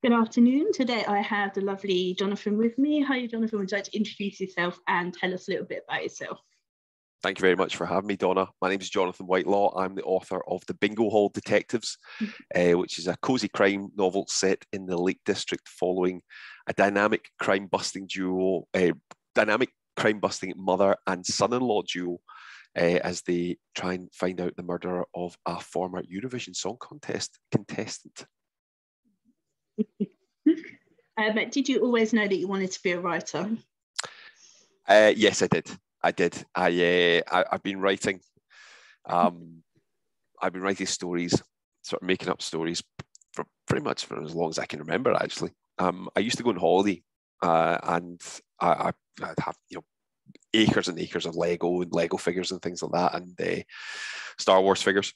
Good afternoon. Today I have the lovely Jonathan with me. Hi, Jonathan. Would you like to introduce yourself and tell us a little bit about yourself? Thank you very much for having me, Donna. My name is Jonathan Whitelaw. I'm the author of The Bingo Hall Detectives, which is a cosy crime novel set in the Lake District following a dynamic crime-busting mother and son-in-law duo as they try and find out the murderer of a former Eurovision Song Contest contestant. Did you always know that you wanted to be a writer? Yes, I did. I've been writing. I've been writing stories, sort of making up stories for pretty much for as long as I can remember. Actually, I used to go on holiday, and I'd have acres and acres of Lego figures and things like that, and Star Wars figures.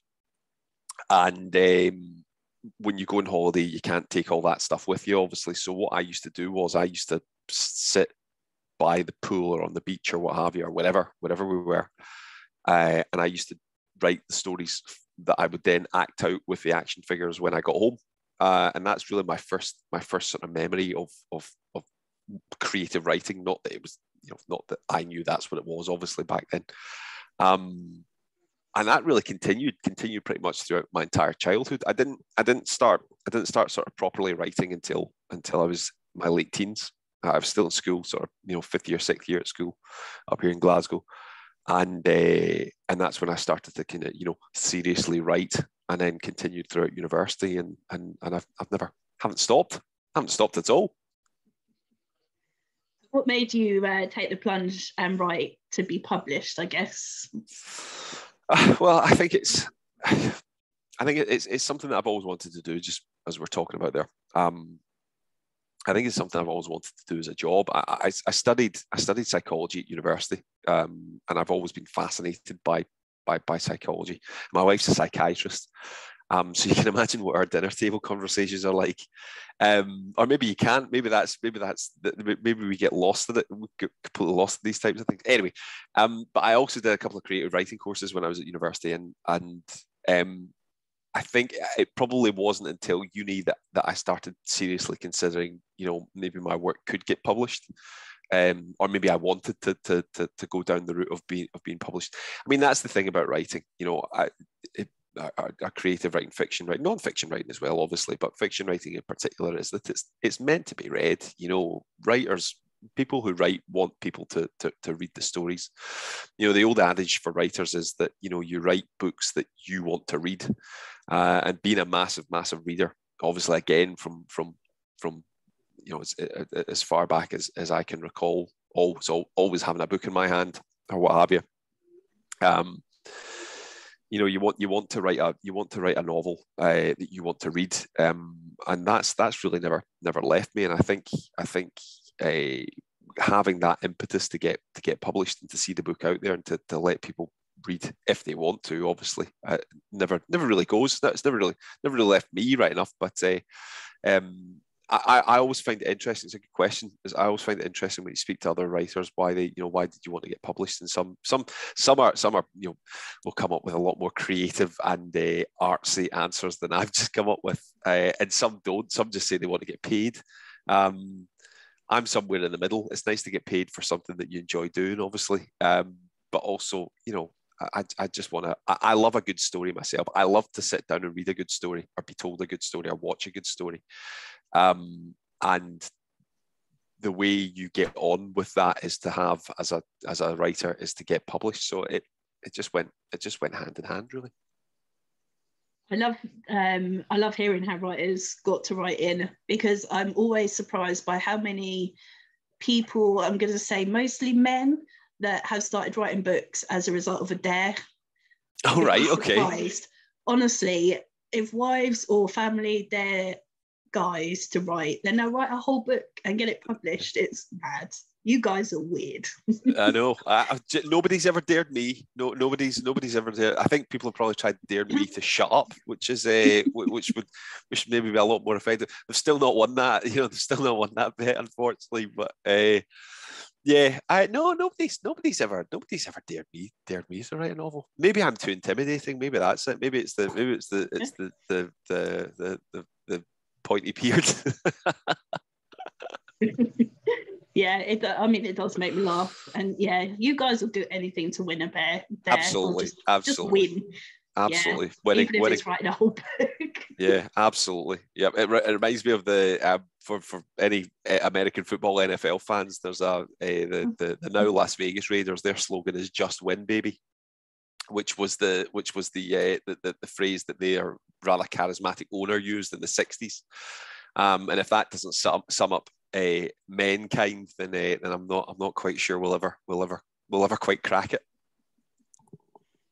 And when you go on holiday, you can't take all that stuff with you, obviously. So what I used to do was I used to sit by the pool or on the beach or what have you, or wherever we were. And I used to write the stories that I would then act out with the action figures when I got home. And that's really my first sort of memory of creative writing. Not that it was, not that I knew that's what it was, obviously, back then. And that really continued pretty much throughout my entire childhood. I didn't start sort of properly writing until I was my late teens. I was still in school, sort of, fifth year, sixth year at school up here in Glasgow. And that's when I started to kind of, seriously write, and then continued throughout university. And I've haven't stopped at all. What made you take the plunge and write to be published, I guess? Well, I think it's something that I've always wanted to do, just as we're talking about there. I think it's something I've always wanted to do as a job. I studied psychology at university, and I've always been fascinated by psychology. My wife's a psychiatrist, so you can imagine what our dinner table conversations are like. Or maybe you can't. Maybe we get lost in it. We get completely lost in these types of things. Anyway, but I also did a couple of creative writing courses when I was at university, and I think it probably wasn't until uni that I started seriously considering, maybe my work could get published, or maybe I wanted to go down the route of being published. I mean, that's the thing about writing, a creative writing, fiction writing, non-fiction writing as well, obviously, but fiction writing in particular is that it's meant to be read. Writers, people who write want people to read the stories. The old adage for writers is that, you write books that you want to read. And being a massive reader, obviously, again, from as far back as I can recall, always having a book in my hand or what have you. You want to write a novel that you want to read, and that's really never left me. And I think having that impetus to get published and to see the book out there and to let people read if they want to, obviously, never really goes. That's never really left me right enough. But I always find it interesting. It's a good question. I always find it interesting when you speak to other writers why did you want to get published? And some are will come up with a lot more creative and artsy answers than I've just come up with, and some don't. Some just say they want to get paid. I'm somewhere in the middle. It's nice to get paid for something that you enjoy doing, obviously, but also, I just want to. I love a good story myself. I love to sit down and read a good story, or be told a good story, or watch a good story. And the way you get on with that is to have, as a writer, is to get published. So it just went hand in hand, really. I love hearing how writers got to write in, because I'm always surprised by how many people, I'm going to say mostly men, that have started writing books as a result of a dare. Oh, right, okay. Surprised. Honestly, if wives or family dare guys to write, then they'll write a whole book and get it published. It's mad. You guys are weird. I know. Nobody's ever dared me. No, nobody's ever dared. I think people have probably tried to dare me to shut up, which would maybe be a lot more effective. They've still not won that. They've still not won that bet, unfortunately. But Yeah, I no, nobody's ever dared me to write a novel. Maybe I'm too intimidating. Maybe that's it. Maybe it's the pointy beard. Yeah, I mean, it does make me laugh, and yeah, you guys will do anything to win a bear there, or Absolutely, just win. absolutely. Yeah, Winning, even if winning. it's writing a whole book. Yeah, absolutely. Yeah, it reminds me of the for any American football NFL fans. There's the now Las Vegas Raiders. Their slogan is "Just win, baby," which was the phrase that their rather charismatic owner used in the '60s. And if that doesn't sum up mankind, then I'm not quite sure we'll ever quite crack it.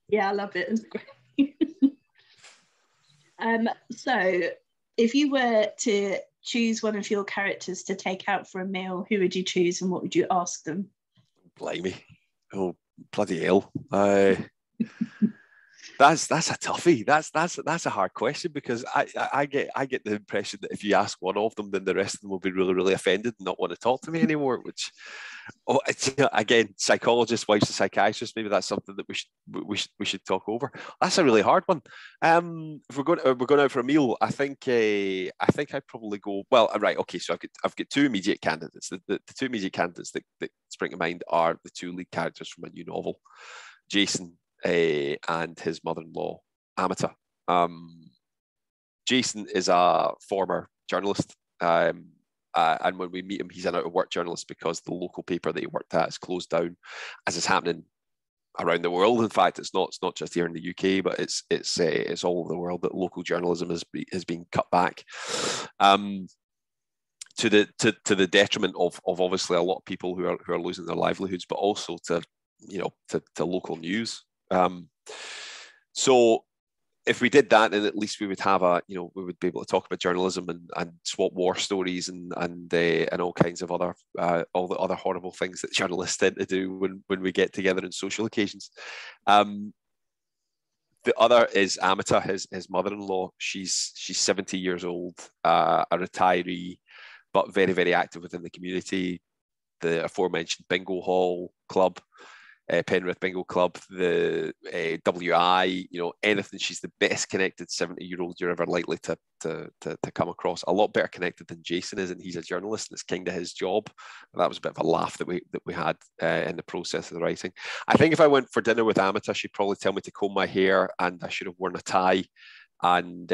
Yeah, I love it. It's great. So, if you were to choose one of your characters to take out for a meal, who would you choose and what would you ask them? Blimey. Oh, bloody hell. That's a toughie. That's a hard question, because I get the impression that if you ask one of them, then the rest of them will be really, really offended and not want to talk to me anymore. Which, again, psychologist, wife's a psychiatrist. Maybe that's something that we should talk over. That's a really hard one. If we're going out for a meal, I think I'd probably go. Well, right, okay. So I've got two immediate candidates. The two immediate candidates that spring to mind are the two lead characters from a new novel, Jason and his mother-in-law, Amita. Jason is a former journalist, and when we meet him, he's an out-of-work journalist because the local paper that he worked at is closed down, as is happening around the world. In fact, it's not just here in the UK, but it's all over the world that local journalism has been cut back. To the detriment of obviously a lot of people who are losing their livelihoods, but also to local news. So if we did that, then at least we would have we would be able to talk about journalism and swap war stories and all kinds of other all the other horrible things that journalists tend to do when we get together in social occasions. The other is Amita, his mother-in-law. She's 70 years old, a retiree, but very, very active within the community. The aforementioned bingo hall club, Penrith Bingo Club, the WI, anything. She's the best connected 70-year-old you're ever likely to come across. A lot better connected than Jason is, and he's a journalist, and it's kind of his job. That was a bit of a laugh that we had in the process of the writing. I think if I went for dinner with Amita, she'd probably tell me to comb my hair, and I should have worn a tie, and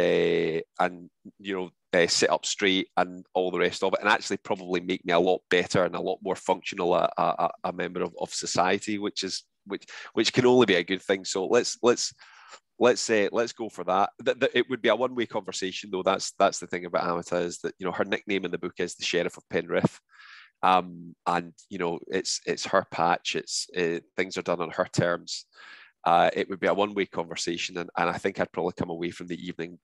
sit up straight and all the rest of it, and actually probably make me a lot better and a lot more functional a member of society, which can only be a good thing. So let's go for that. It would be a one-way conversation, though. That's the thing about Amita, is that her nickname in the book is the Sheriff of Penrith, and it's her patch. Things are done on her terms. It would be a one-way conversation, and I think I'd probably come away from the evening.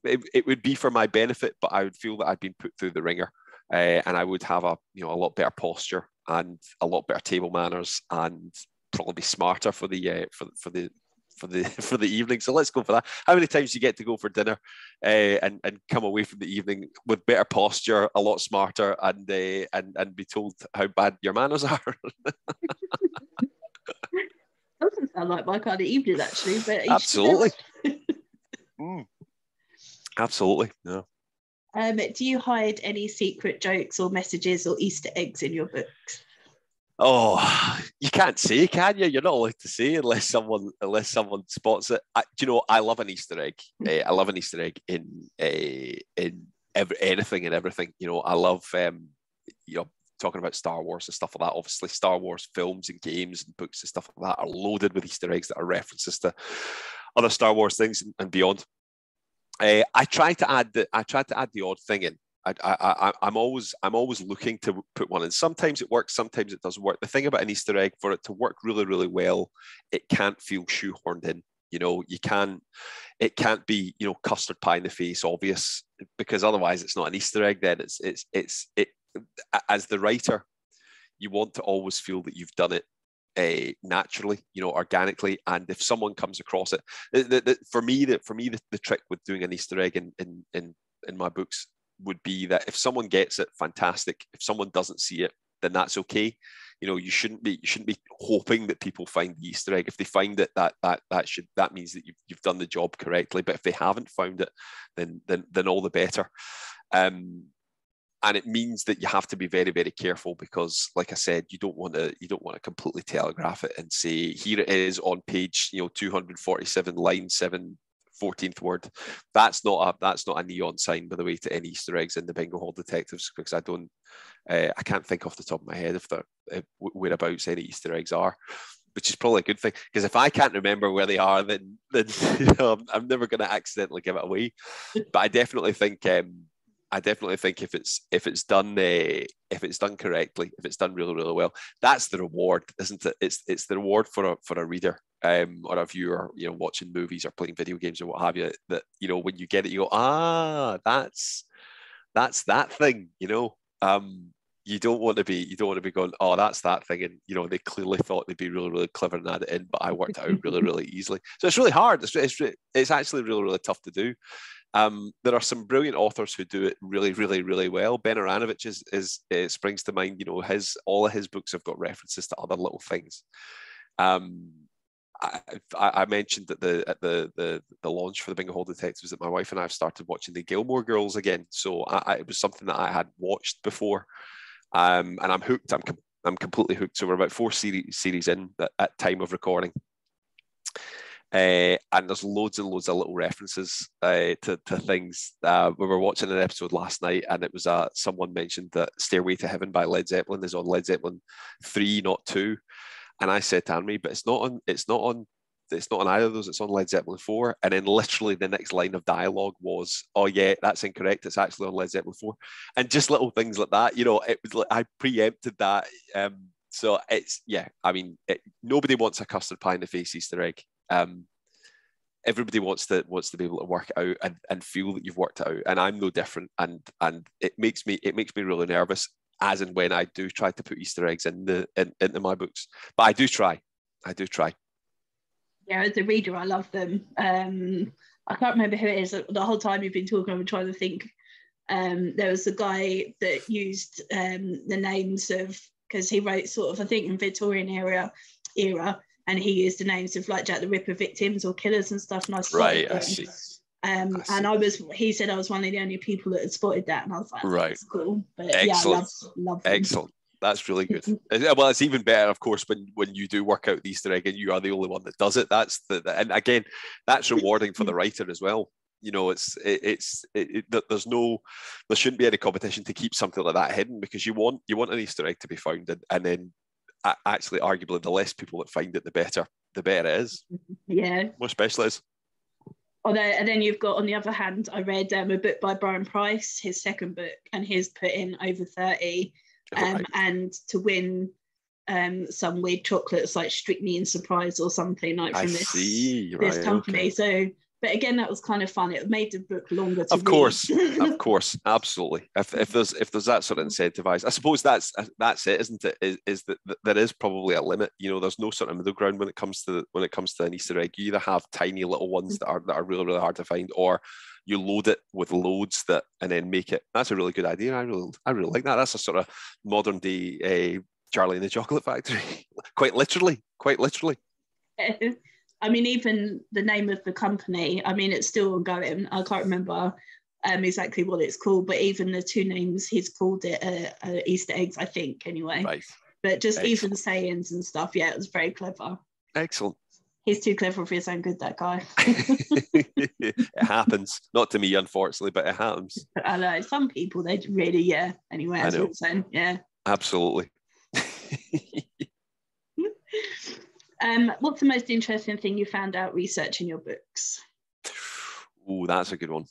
It would be for my benefit, but I would feel that I'd been put through the ringer, and I would have a lot better posture and a lot better table manners, and probably be smarter for the evening. So let's go for that. How many times do you get to go for dinner and come away from the evening with better posture, a lot smarter, and be told how bad your manners are? Doesn't sound like my kind of evening, actually, but absolutely. Absolutely, no. Do you hide any secret jokes or messages or Easter eggs in your books? Oh, you can't say, can you? You're not allowed to say unless someone spots it. I love an Easter egg. I love an Easter egg in anything and everything. I love talking about Star Wars and stuff like that. Obviously, Star Wars films and games and books and stuff like that are loaded with Easter eggs that are references to other Star Wars things and beyond. I try to add the odd thing in. I'm always looking to put one in. Sometimes it works, sometimes it doesn't work. The thing about an Easter egg, for it to work really, really well, it can't feel shoehorned in. It can't be custard pie in the face obvious, because otherwise it's not an Easter egg. Then it's as the writer, you want to always feel that you've done it naturally, organically. And if someone comes across it, for me, the trick with doing an Easter egg in my books would be that if someone gets it, fantastic. If someone doesn't see it, then that's okay. you shouldn't be hoping that people find the Easter egg. If they find it, that means that you've done the job correctly. But if they haven't found it, then all the better. And it means that you have to be very, very careful, because, like I said, you don't want to completely telegraph it and say, here it is on page 247, line 7, 14th word. That's not a neon sign, by the way, to any Easter eggs in the Bingo Hall Detectives, because I can't think off the top of my head if whereabouts any Easter eggs are, which is probably a good thing, because if I can't remember where they are, then I'm never going to accidentally give it away. But I definitely think if it's done correctly, if it's done really, really well, that's the reward, isn't it? It's the reward for a reader, or a viewer, watching movies or playing video games or what have you. That when you get it, you go, that's that thing. You don't want to be going, oh, that's that thing, and they clearly thought they'd be really, really clever and add it in, but I worked it out really, really easily. So it's really hard. It's actually really, really tough to do. There are some brilliant authors who do it really, really, really well. Ben Aranovich springs to mind. All of his books have got references to other little things. I mentioned at the launch for the Bingo Hall Detectives that my wife and I have started watching the Gilmore Girls again. So it was something that I had watched before, and I'm hooked. I'm completely hooked. So we're about 4 series in at time of recording. And there's loads and loads of little references to things. We were watching an episode last night, and it was someone mentioned that "Stairway to Heaven" by Led Zeppelin is on Led Zeppelin 3, not 2. And I said to Anne-Marie, but it's not on either of those. It's on Led Zeppelin 4. And then literally the next line of dialogue was, "Oh yeah, that's incorrect. It's actually on Led Zeppelin 4." And just little things like that. It was like I preempted that. So it's nobody wants a custard pie in the face Easter egg. Everybody wants to be able to work it out and feel that you've worked it out, and I'm no different. And it makes me really nervous as and when I do try to put Easter eggs into my books. But I do try. Yeah, as a reader, I love them. I can't remember who it is. The whole time you've been talking, I'm trying to think. There was a guy that used the names of, because he wrote sort of, I think, in Victorian era, and he used the names of like Jack the Ripper victims or killers and stuff. And I spotted them. I see. And he said I was one of the only people that had spotted that, and I was like, that's cool. But excellent. Yeah, I love them. Excellent. That's really good. Well, it's even better, of course, when you do work out the Easter egg and you are the only one that does it. And again, that's rewarding for the writer as well. There shouldn't be any competition to keep something like that hidden, because you want an Easter egg to be found, and then actually, arguably, the less people that find it, the better it is. Yeah. More special it is. And then you've got, on the other hand, I read a book by Brian Price, his second book, and he's put in over 30. And to win some weird chocolates like Strychnine Surprise or something like from this company. Okay. So, but again, that was kind of fun. It made the book longer to read. Of course, absolutely. If there's that sort of incentivized, I suppose that's it, isn't it? Is that there is probably a limit. There's no sort of middle ground when it comes to an Easter egg. You either have tiny little ones that are really, really hard to find, or you load it with loads and then make it. That's a really good idea. I really like that. That's a sort of modern day Charlie and the Chocolate Factory. Quite literally. I mean, even the name of the company, I mean, it's still ongoing. I can't remember exactly what it's called, but even the 2 names he's called it Easter eggs, I think, anyway. Right. But just even sayings and stuff, yeah, it was very clever. Excellent. He's too clever for his own good, that guy. It happens. Not to me, unfortunately, but it happens. I know. Some people, they really, yeah. Anyway, as you're saying, yeah. Absolutely. What's the most interesting thing you found out researching your books? Oh, that's a good one.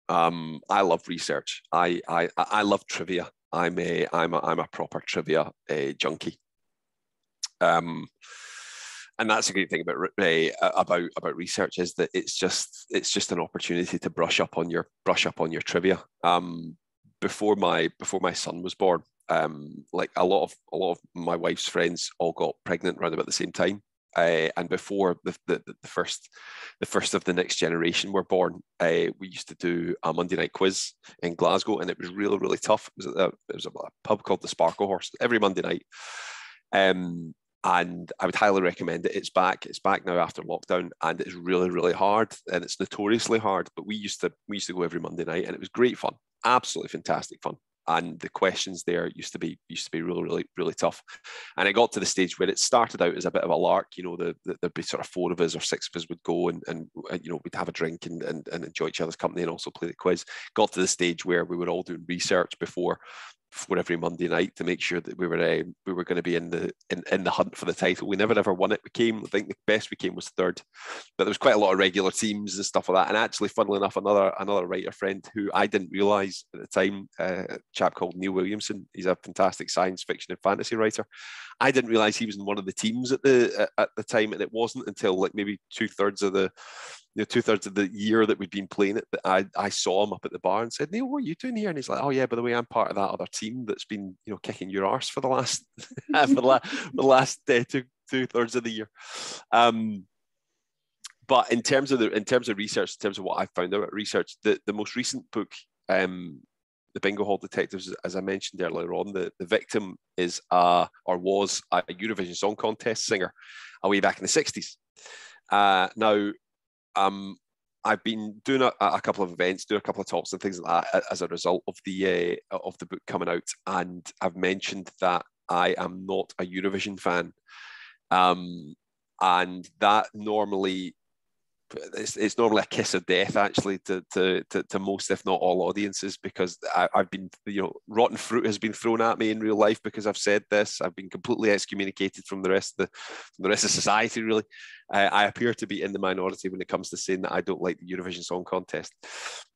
I love research. I love trivia. I'm a proper trivia junkie. And that's a great thing about research, is that it's just an opportunity to brush up on your trivia. Before my son was born, like a lot of my wife's friends all got pregnant around about the same time. And before the first of the next generation were born, we used to do a Monday night quiz in Glasgow, and it was really, really tough. It was a pub called the Sparkle Horse every Monday night. And I would highly recommend it. It's back now after lockdown, and it's really, really hard, and it's notoriously hard. But we used to go every Monday night, and it was great fun, absolutely fantastic fun. And the questions there used to be really, really, really tough. And it got to the stage where it started out as a bit of a lark. There'd be sort of 4 of us or 6 of us would go and we'd have a drink and enjoy each other's company and also play the quiz. Got to the stage where we were all doing research before every Monday night to make sure that we were going to be in the hunt for the title. We never ever won it. I think the best we came was 3rd, but there was quite a lot of regular teams and stuff like that. And actually, funnily enough, another writer friend who I didn't realise at the time, a chap called Neil Williamson. He's a fantastic science fiction and fantasy writer. I didn't realise he was in one of the teams at the time, and it wasn't until like maybe 2/3 of the 2/3 of the year that we'd been playing it that I saw him up at the bar and said, "Neil, what are you doing here?" And he's like, "Oh yeah, by the way, I'm part of that other team that's been kicking your arse for the last for the last 2/3 of the year." But in terms of research, in terms of what I found out at research, the most recent book, The Bingo Hall Detectives, as I mentioned earlier on, the victim was a Eurovision Song Contest singer way back in the 60s. Now, I've been doing a couple of events, doing a couple of talks and things like that as a result of the book coming out, and I've mentioned that I am not a Eurovision fan, and that normally it's normally a kiss of death actually to most, if not all, audiences, because I've been, rotten fruit has been thrown at me in real life because I've said this. I've been completely excommunicated from the rest of society, really. I appear to be in the minority when it comes to saying that I don't like the Eurovision Song Contest.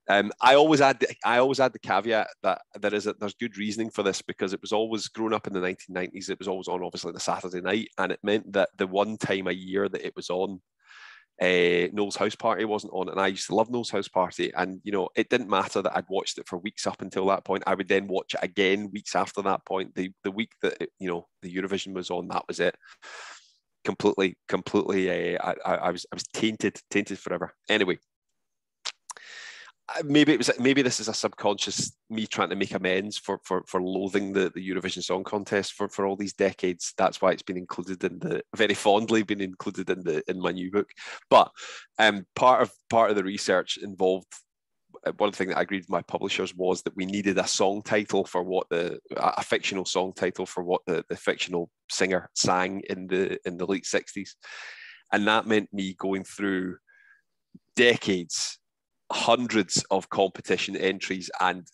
I always add the caveat that there's good reasoning for this, because it was always, growing up in the 1990s, it was always on obviously on a Saturday night, and it meant that the one time a year that it was on, Noel's House Party wasn't on, and I used to love Noel's House Party, and it didn't matter that I'd watched it for weeks up until that point. I would then watch it again weeks after that point. The week that the Eurovision was on, that was it. Completely. I was tainted forever. Anyway, maybe this is a subconscious me trying to make amends for loathing the Eurovision Song Contest for all these decades. That's why it's been included very fondly been included in my new book. But part of the research involved, one thing that I agreed with my publishers was that we needed a song title for a fictional song title for what the fictional singer sang in the late 60s, and that meant me going through decades, hundreds of competition entries, and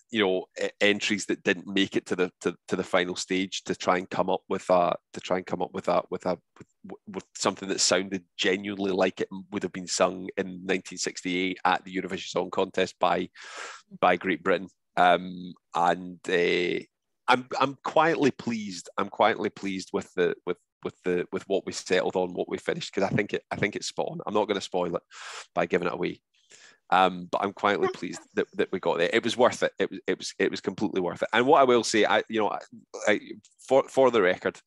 entries that didn't make it to the final stage to try and come up with something that sounded genuinely like it would have been sung in 1968 at the Eurovision Song Contest by Great Britain. And I'm quietly pleased. I'm quietly pleased with what we settled on, what we finished, because I think it's spot on. I'm not going to spoil it by giving it away. But I'm quietly pleased that we got there. It was worth it. It was completely worth it. And what I will say, for the record,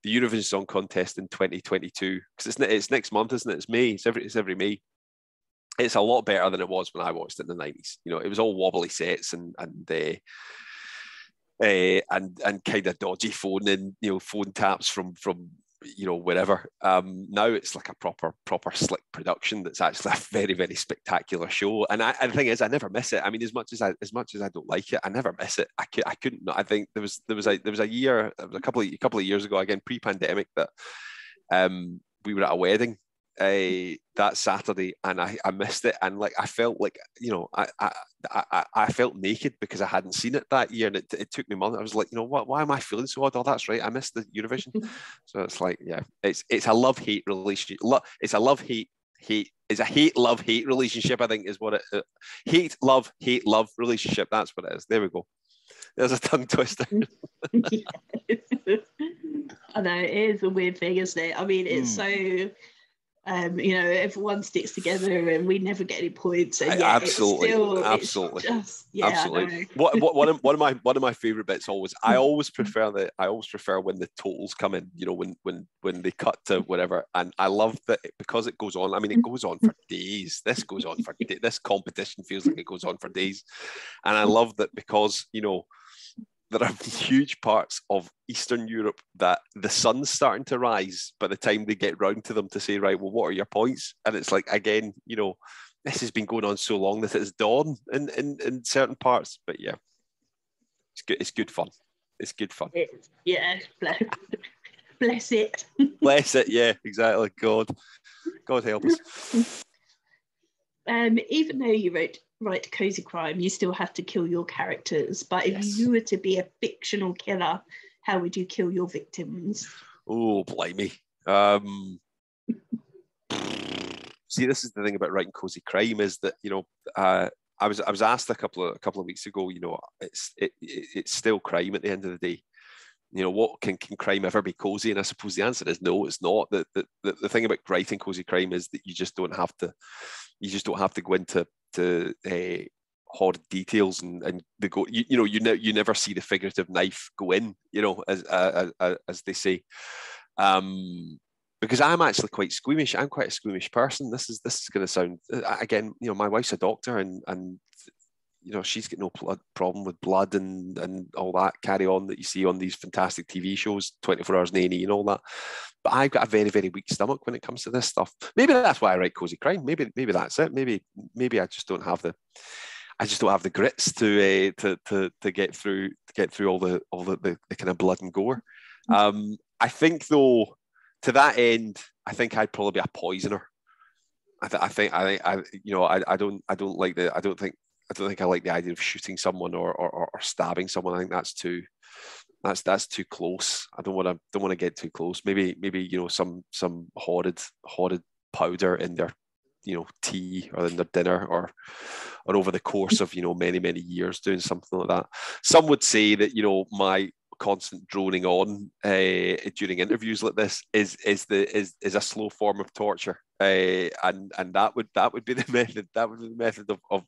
the Eurovision Song Contest in 2022, because it's next month, isn't it? It's May. It's every May. It's a lot better than it was when I watched it in the 90s. It was all wobbly sets and kind of dodgy phone taps from wherever. Now it's like a proper slick production that's actually a very, very spectacular show. And the thing is, I never miss it. I mean, as much as I don't like it, I never miss it. I couldn't. I think there was a year, a couple of years ago, again pre-pandemic, that we were at a wedding that Saturday, and I missed it, and like I felt like I felt naked because I hadn't seen it that year, and it took me months. I was like, why am I feeling so odd? Oh, that's right, I missed the Eurovision. So it's like, yeah, it's a love-hate relationship. It's a hate-love-hate relationship, I think, is what it hate-love-hate-love relationship. That's what it is. There we go. There's a tongue twister. I know, it is a weird thing, isn't it? I mean, it's so everyone sticks together and we never get any points. And yeah, absolutely. Absolutely. One of my favorite bits I always prefer when the totals come in, when they cut to whatever, and I love that because it goes on. I mean, it goes on for days. This competition feels like it goes on for days, and I love that because there are huge parts of Eastern Europe that the sun's starting to rise by the time they get round to them to say, right, well, what are your points? And it's like, again, you know, this has been going on so long that it's dawn in certain parts. But yeah, it's good. It's good fun. It's good fun. Yeah, bless it. Bless it. Yeah, exactly. God help us. Even though you write cozy crime, you still have to kill your characters. But if you were to be a fictional killer, how would you kill your victims? Oh, blimey. See, this is the thing about writing cozy crime, is that, you know, I was asked a couple of weeks ago, you know, it's still crime at the end of the day. You know, what can crime ever be cozy? And I suppose the answer is no, it's not. The thing about writing cozy crime is that you just don't have to go into horrid details and they go. You never see the figurative knife go in. You know, as they say. Because I'm actually quite squeamish. I'm quite a squeamish person. This is going to sound, again, you know, my wife's a doctor and you know, she's got no problem with blood and all that carry on that you see on these fantastic TV shows, 24 Hours in A&E and all that. But I've got a very, very weak stomach when it comes to this stuff. Maybe that's why I write cozy crime. Maybe that's it. Maybe I just don't have the grits to get through all the kind of blood and gore. I think though, to that end, I think I'd probably be a poisoner. I don't think I like the idea of shooting someone or stabbing someone. I think that's too close. I don't want to get too close. Maybe you know, some horrid powder in their, you know, tea or in their dinner or over the course of, you know, many years doing something like that. Some would say that, you know, my constant droning on during interviews like this is a slow form of torture, and that would be the method. That would be the method of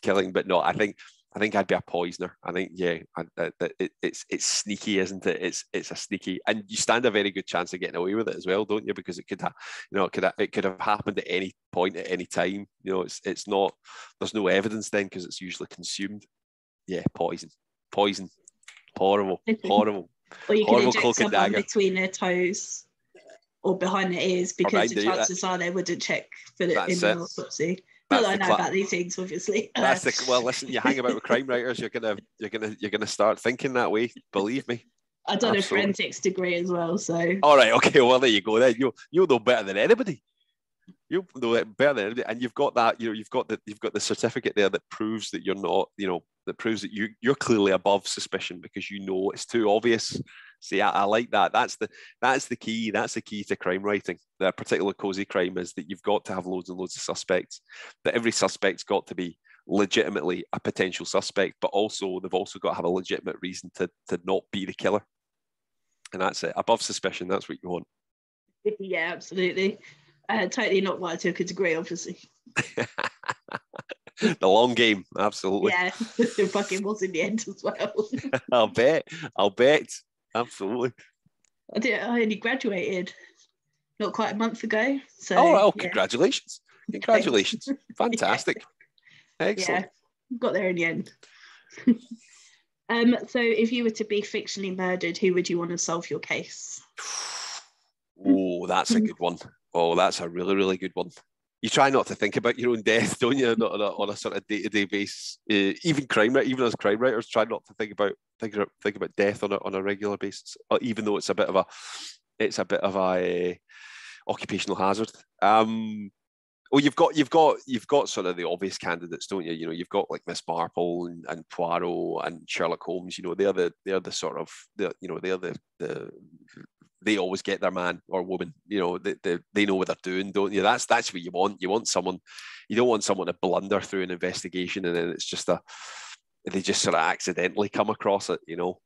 killing. But no, I think I'd be a poisoner. I think it's sneaky, isn't it? It's a sneaky, and you stand a very good chance of getting away with it as well, don't you? Because it could have happened at any point at any time. You know, it's not. There's no evidence then because it's usually consumed. Yeah, poison. Horrible. Or you can inject someone between their toes or behind their ears, because the chances are they wouldn't check for it in the autopsy. Not that I know about these things, obviously. Well, listen, you hang about with crime writers, you're gonna start thinking that way. Believe me. I've done a forensics degree as well, so. All right, okay, well there you go. Then you'll know better than anybody. You'll know it better than anybody, and you've got that. You know, you've got the certificate there that proves that you're not. You know, that proves that you're clearly above suspicion because you know it's too obvious. See, I like that. That's the key. That's the key to crime writing. The particular cozy crime is that you've got to have loads and loads of suspects. That every suspect's got to be legitimately a potential suspect, but also they've also got to have a legitimate reason to not be the killer. And that's it. Above suspicion. That's what you want. Yeah, absolutely. Totally not why I took a degree, obviously. The long game, absolutely. Yeah, it fucking was in the end as well. I'll bet. Absolutely. I only graduated not quite a month ago. So yeah. Congratulations. Fantastic. Yeah. Excellent. Yeah, got there in the end. So if you were to be fictionally murdered, who would you want to solve your case? Oh, that's a good one. Oh, that's a really, really good one. You try not to think about your own death, don't you? Not on a sort of day-to-day basis. Even as crime writers, try not to think about death on a regular basis, even though it's a bit of a occupational hazard. Well, you've got sort of the obvious candidates, don't you? You know, you've got like Miss Marple and Poirot and Sherlock Holmes. You know, they're the sort of they always get their man or woman. You know, they know what they're doing, don't you? That's what you want. You want someone. You don't want someone to blunder through an investigation and then it's just they just sort of accidentally come across it. You know,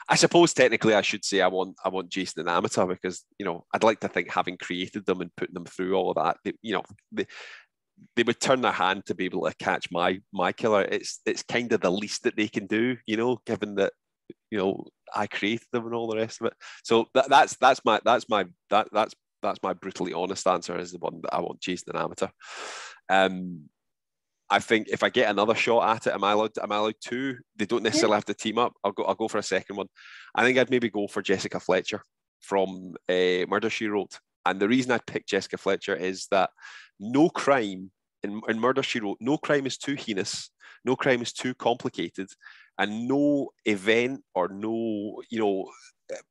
I suppose technically I should say I want Jason and Amata because, you know, I'd like to think having created them and putting them through all of that, they would turn their hand to be able to catch my killer. It's kind of the least that they can do, you know, given that, you know, I created them and all the rest of it. So that's my brutally honest answer is the one that I want Jason and Amata. I think if I get another shot at it, am I allowed two? They don't necessarily have to team up. I'll go for a second one. I think I'd maybe go for Jessica Fletcher from Murder, She Wrote. And the reason I picked Jessica Fletcher is that no crime in Murder, She Wrote, no crime is too heinous, no crime is too complicated, and no event or no,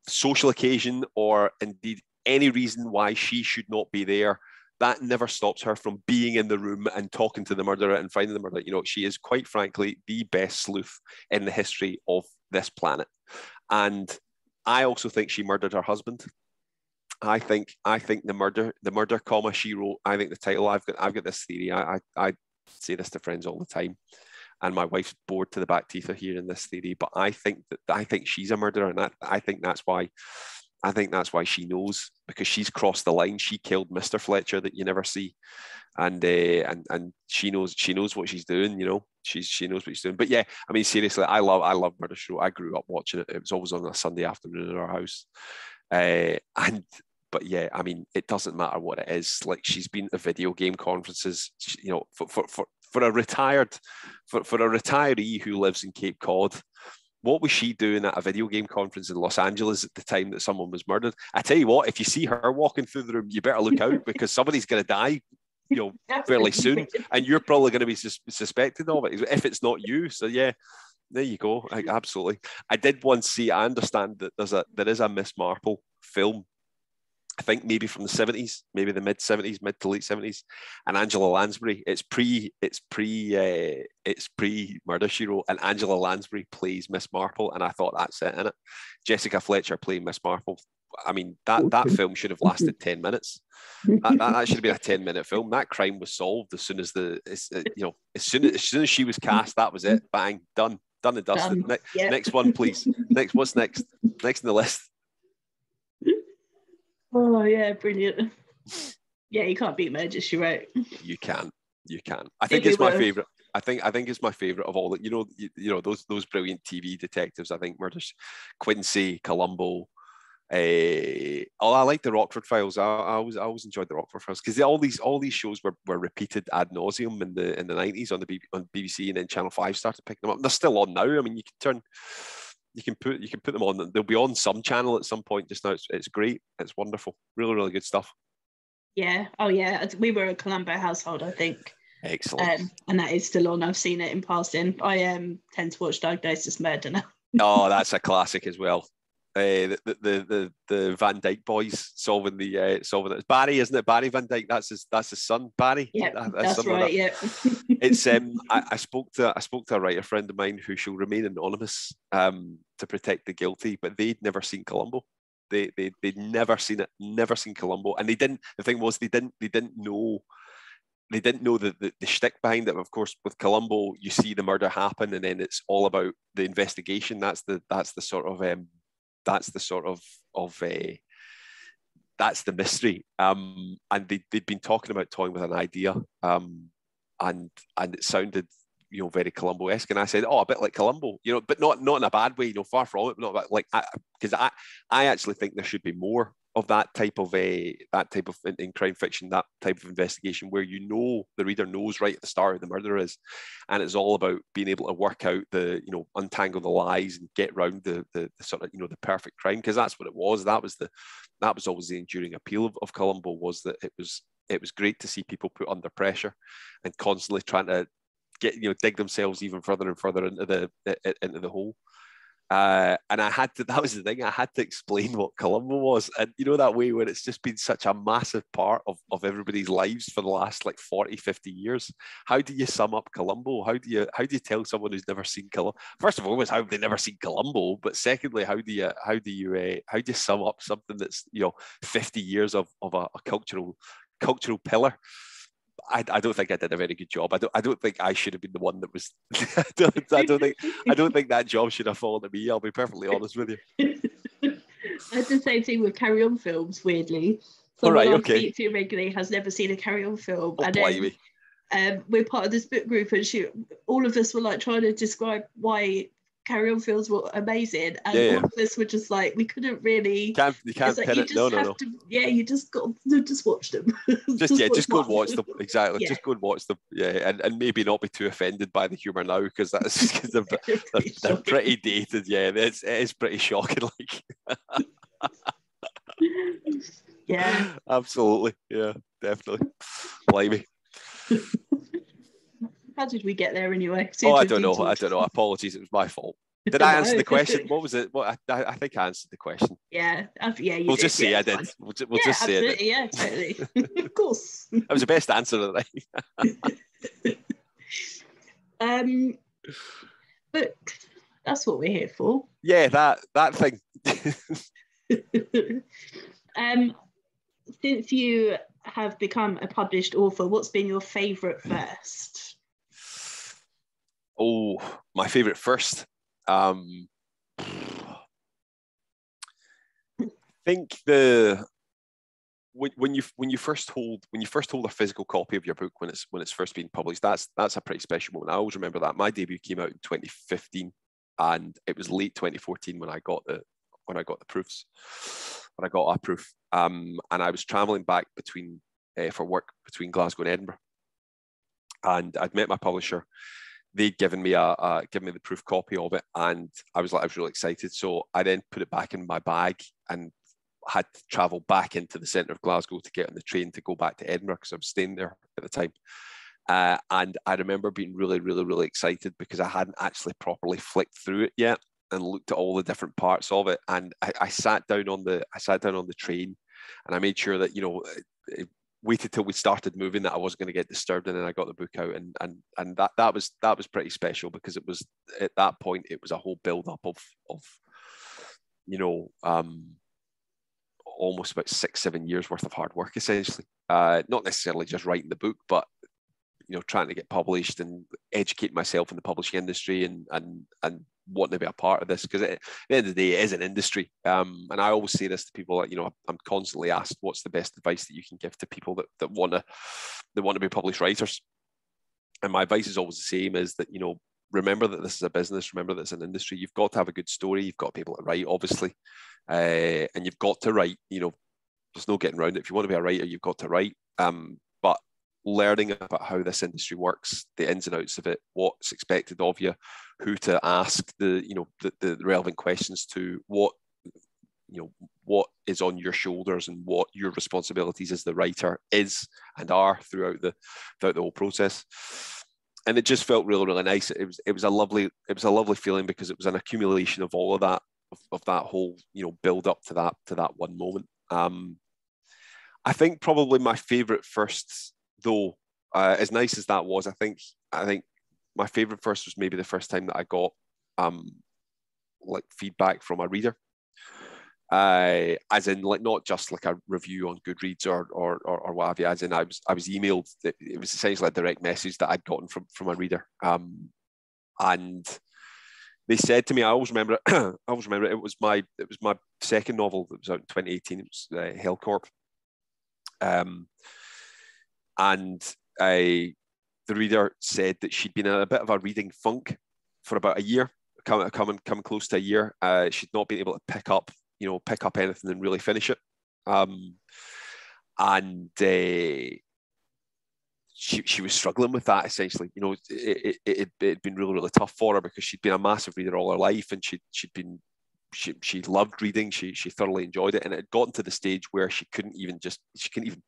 social occasion or indeed any reason why she should not be there, that never stops her from being in the room and talking to the murderer and finding the murderer. She is quite frankly the best sleuth in the history of this planet. And I also think she murdered her husband. I think the murder, comma, she wrote. I think the title. I've got this theory. I say this to friends all the time, and my wife's bored to the back teeth of hearing this theory. But I think she's a murderer, and I think that's why she knows, because she's crossed the line. She killed Mr. Fletcher that you never see, and she knows what she's doing. She knows what she's doing. But yeah, I mean, seriously, I love Murder She Wrote. I grew up watching it. It was always on a Sunday afternoon in our house, But yeah, I mean, it doesn't matter what it is. Like, she's been to video game conferences. For a retiree who lives in Cape Cod, what was she doing at a video game conference in Los Angeles at the time that someone was murdered? I tell you what, if you see her walking through the room, you better look out, because somebody's going to die, fairly soon, and you're probably going to be suspected of it if it's not you. So yeah, there you go. Absolutely. I did once see. I understand that there is a Miss Marple film. I think maybe from the 70s, maybe the mid to late 70s, and Angela Lansbury. It's pre Murder, She Wrote, and Angela Lansbury plays Miss Marple, and I thought that's it, innit? Jessica Fletcher playing Miss Marple. I mean, that film should have lasted 10 minutes. That should have been a 10-minute film. That crime was solved as soon as as soon as she was cast. That was it. Bang, done and dusted. Next one, please. What's next? Next in the list. Oh yeah, brilliant. Yeah, you can't beat Murder, She Wrote. You can. I think it's my favorite. I think it's my favorite of all. Those brilliant TV detectives. I think Quincy, Columbo. I like the Rockford Files. I always enjoyed the Rockford Files, because all these shows were repeated ad nauseum in the 90s on BBC, and then Channel 5 started picking them up. And they're still on now. I mean, you can put them on. They'll be on some channel at some point just now. It's great. It's wonderful. Really, really good stuff. Yeah. Oh yeah. We were a Columbo household, I think. Excellent. And that is still on. I've seen it in passing. I tend to watch Diagnosis Murder now. Oh, that's a classic as well. The Van Dyke boys solving it. Barry, isn't it? Barry Van Dyke. That's his son, Barry. Yeah, that's right. Yeah. It's I spoke to a writer friend of mine who shall remain anonymous to protect the guilty, but they'd never seen Columbo. They'd never seen it, never seen Columbo, and they didn't. The thing was, they didn't know. They didn't know the shtick behind it. Of course, with Columbo, you see the murder happen, and then it's all about the investigation. That's the mystery. And they'd been talking about toying with an idea, and it sounded, very Columbo-esque. And I said, a bit like Columbo, but not in a bad way, far from it. Not about, like, because I actually think there should be more of that type of in crime fiction, that type of investigation, where the reader knows right at the start who the murderer is, and it's all about being able to work out untangle the lies and get round the sort of the perfect crime, because that's what it was. That was always the enduring appeal of Columbo, was that it was great to see people put under pressure and constantly trying to get dig themselves even further and further into the hole. And that was the thing, I had to explain what Columbo was, and that way where it's just been such a massive part of everybody's lives for the last 40, 50 years. How do you sum up Columbo? How do you tell someone who's never seen Columbo? First of all, how have they never seen Columbo? But secondly, how do you sum up something that's 50 years of a cultural pillar? I don't think I did a very good job. I don't think I should have been the one that was. I don't think that job should have fallen to me. I'll be perfectly honest with you. That's the same thing with Carry On films. Weirdly, someone I speak to regularly has never seen a Carry On film, and then we're part of this book group, and all of us were trying to describe why Carry On Fields were amazing, and Yeah. all of this were just like, we couldn't really. You can't It's like pin you it. just No. have to. Yeah, you just got to just watch them. Just go and watch them. Exactly. Yeah. Just go and watch them. Yeah, and maybe not be too offended by the humour now, because that's because they're pretty dated. Yeah, it is pretty shocking. Like, yeah, absolutely. Yeah, definitely. Blimey. how did we get there anyway? Oh, I don't know. Apologies, it was my fault. Did I answer the question? What was it? What I think I answered the question. Yeah, you we'll did. just say yeah, I did. Fine. We'll Yeah, just say I did. Yeah, totally. Of course. That was the best answer of the night. But that's what we're here for. Yeah, that thing. Since you have become a published author, what's been your favourite first? Oh, my favourite first. I think when you first hold a physical copy of your book when it's first being published, that's a pretty special moment. I always remember that. My debut came out in 2015, and it was late 2014 when I got the proofs. When I got a proof, and I was travelling back for work between Glasgow and Edinburgh, and I'd met my publisher. They'd given me the proof copy of it, and I was really excited. So I then put it back in my bag and had to travel back into the centre of Glasgow to get on the train to go back to Edinburgh, because I was staying there at the time. And I remember being really, really, really excited because I hadn't actually properly flicked through it yet and looked at all the different parts of it. And I sat down on the train, and I made sure that, waited till we started moving, that I wasn't going to get disturbed, and then I got the book out, and that was pretty special, because it was, at that point, it was a whole build up of almost about 6-7 years worth of hard work, essentially. Not necessarily just writing the book, but trying to get published and educate myself in the publishing industry, and wanting to be a part of this, because at the end of the day, it is an industry. And I always say this to people, that I'm constantly asked, what's the best advice that you can give to people that want to be published writers? And my advice is always the same: is that, remember that this is a business, remember that it's an industry. You've got to have a good story, you've got to be able to write, obviously, and you've got to write. There's no getting around it. If you want to be a writer, you've got to write. But learning about how this industry works, the ins and outs of it, what's expected of you, who to ask the relevant questions to, what is on your shoulders, and what your responsibilities as the writer is and are throughout the whole process. And it just felt really, really nice. It was a lovely feeling, because it was an accumulation of all of that, of that whole build up to that one moment. I think probably my favorite first, though, as nice as that was, I think my favorite first was maybe the first time that I got feedback from a reader, as in, not just like a review on Goodreads or what have you. As in, I was emailed. It was essentially a direct message that I'd gotten from a reader, and they said to me, I always remember it. It was my second novel that was out in 2018. It was Hellcorp. And the reader said that she'd been in a bit of a reading funk for about a year, coming close to a year. She'd not been able to pick up anything and really finish it. And she was struggling with that, essentially. It had been really, really tough for her, because she'd been a massive reader all her life, and she loved reading. She thoroughly enjoyed it, and it had gotten to the stage where she couldn't even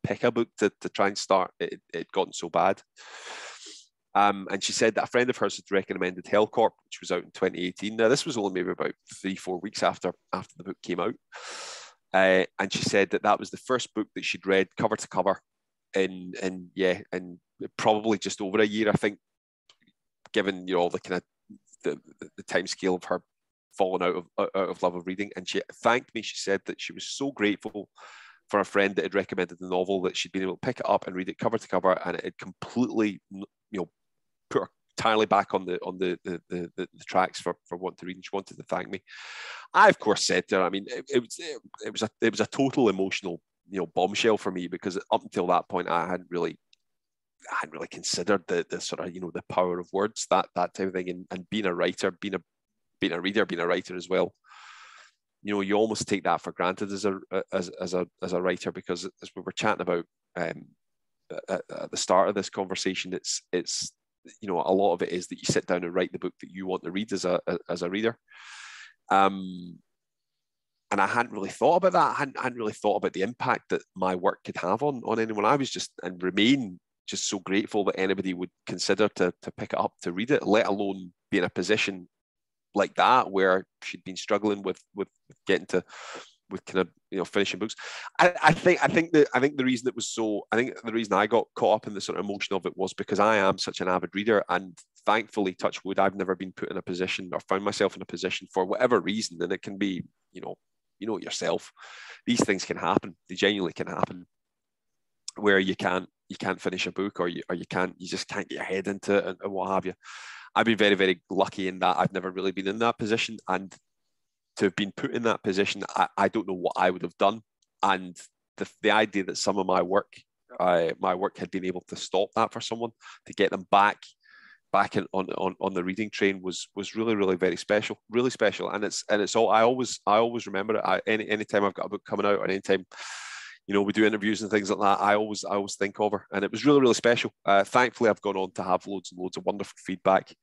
pick a book to try and start. It had gotten so bad. And she said that a friend of hers had recommended Hellcorp, which was out in 2018. Now, this was only maybe about 3-4 weeks after the book came out. And she said that was the first book that she'd read cover to cover in probably just over a year, I think, given all the kind of the time scale of her fallen out of love of reading. And she thanked me. She said that she was so grateful for a friend that had recommended the novel, that she'd been able to pick it up and read it cover to cover, and it had completely put her entirely back on the tracks for wanting to read. And she wanted to thank me. I, of course, said to her, I mean, it was a total emotional bombshell for me, because up until that point I hadn't really considered the sort of the power of words, that type of thing, and being a writer, being being a reader, being a writer as well, you know, you almost take that for granted as a writer, because as we were chatting about at the start of this conversation, it's you know, a lot of it is that you sit down and write the book that you want to read as a reader. And I hadn't really thought about that. I hadn't really thought about the impact that my work could have on anyone. I was just, and remain just so grateful that anybody would consider to pick it up, to read it, let alone be in a position like that where she'd been struggling with getting to, with kind of, you know, finishing books. I think the reason it was so, I think the reason I got caught up in the sort of emotion of it was because I am such an avid reader, and thankfully, touch wood, I've never been put in a position or found myself in a position for whatever reason, and it can be, you know it yourself, these things can happen. They genuinely can happen, where you can't finish a book, or you just can't get your head into it, and what have you. I've been very, very lucky in that I've never really been in that position, and to have been put in that position, I don't know what I would have done. And the idea that some of my work had been able to stop that for someone, to get them back on the reading train was really, really very special, really special. And it's all, I always remember it. Anytime I've got a book coming out, or anytime, you know, we do interviews and things like that, I always think of her, and it was really, really special. Thankfully, I've gone on to have loads and loads of wonderful feedback,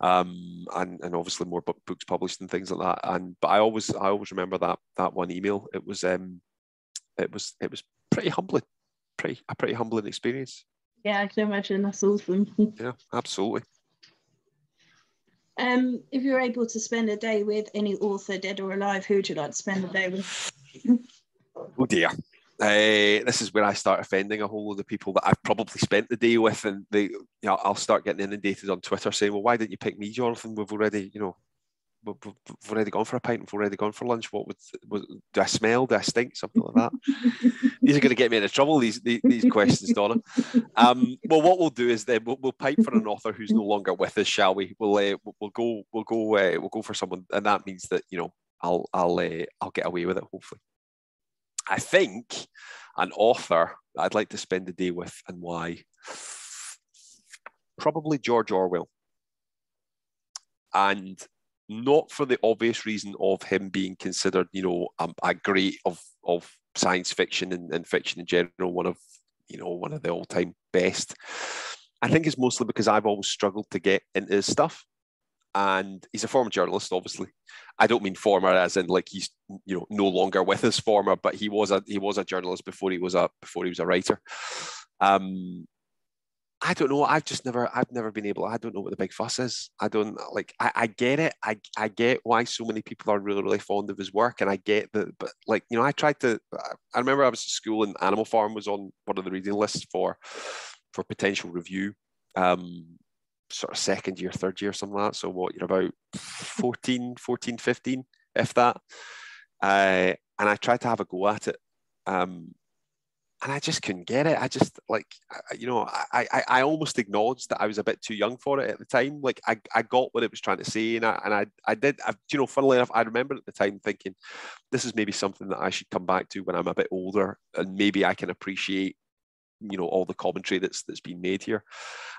and obviously more books published and things like that. But I always remember that one email. It was pretty humbling, a pretty humbling experience. Yeah, I can imagine. That's awesome. Yeah, absolutely. If you're able to spend a day with any author, dead or alive, who would you like to spend the day with? Oh dear. This is where I start offending a whole load of people that I've probably spent the day with, and I'll start getting inundated on Twitter saying, "Well, why didn't you pick me, Jonathan? We've already, we've already gone for a pint, we've already gone for lunch. What do I smell? Do I stink? Something like that." These are going to get me into trouble, these questions, Donna. Well, what we'll do is then we'll pipe for an author who's no longer with us, shall we? We'll go for someone, and that means that, you know, I'll get away with it, hopefully. I think an author that I'd like to spend the day with, and why, probably George Orwell. And not for the obvious reason of him being considered, you know, a great of science fiction and fiction in general, one of the all-time best. I think it's mostly because I've always struggled to get into his stuff. And he's a former journalist, obviously. I don't mean former as in like he's, you know, no longer with us, former, but he was a journalist before he was a writer. I don't know. I've never been able. I don't know what the big fuss is. I don't like. I get it. I get why so many people are really, really fond of his work, and I get that. But like, you know, I tried to. I remember I was at school, and Animal Farm was on one of the reading lists for potential review. Sort of second year, third year, something like that. So what, you're about 14, 15, if that. And I tried to have a go at it. And I just couldn't get it. I just, like, you know, I almost acknowledged that I was a bit too young for it at the time. Like, I got what it was trying to say, and I did. You know, funnily enough, I remember at the time thinking, this is maybe something that I should come back to when I'm a bit older, and maybe I can appreciate, you know, all the commentary that's been made here.